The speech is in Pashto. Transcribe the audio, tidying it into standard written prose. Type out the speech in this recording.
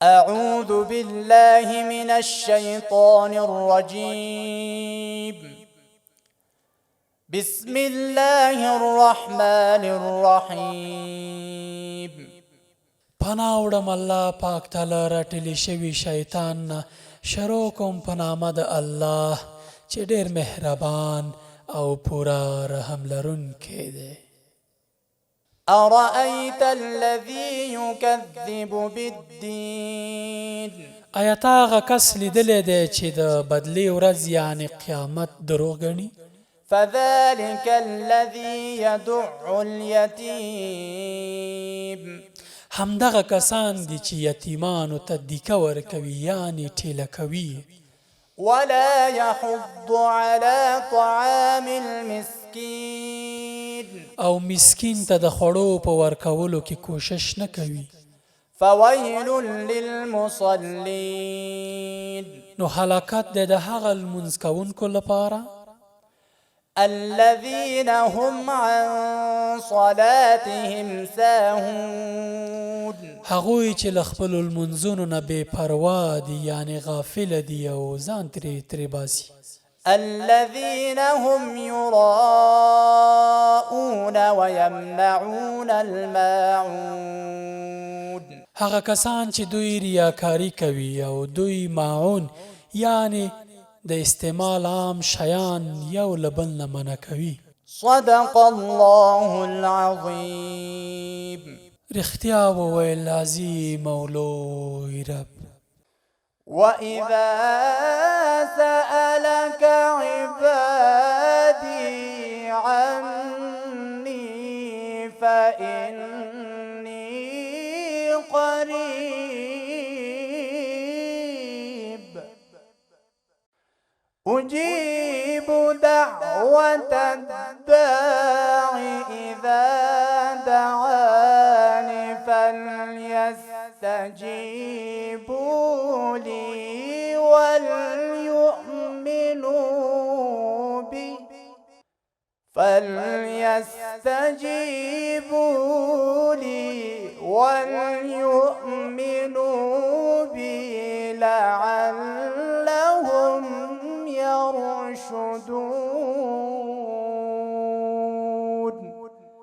أعوذ بالله من الشيطان الرجيم. بسم الله الرحمن الرحيم. پناه وړم الله پاک تعالی راټلی شوي شیطان نه. شروع کوم په نامه د الله چې ډېر مهربان او پوره رحم لرونکی دی. أرأيت الذي يكذب بالدين. آیا تا هغه کس لیدلی دی چې د بدلې ورځ یعنې قیامت دروغ ګڼي؟ فذلك الذي يدع اليتيم. همدغه کسان دي چې یتیمانو ته دیکه ورکوي یعنې ټیله کوي. ولا يحض على طعام المسكين. او مسکین ته د خوړو په ورکولو کې کوشش نه کوي. فويل للمصلين. نو هلاکت دی د هغه لمونځ کوونکو لپاره الذين هم عن صلاتهم ساهون. هغوی چې له خپلو لمونځونو نه بې پروا دي یعنې غافله دي او ځان ترې باسي. الذين هم يراءون ويمنعون الماعون. هغه کسان چې دوی ریاکاري کوي او دوی ماعون یعنې د استعمال عام شیان یو له بل نه منع کوي. صدق الله العظيم. رښتیا وویل عظیم او لوی رب. وإذا سألك عبادي عني فإني قريب أجيب دعوة الداع إذا دعاني فليستجيبوا لي وليؤمنوا بي وليؤمنوا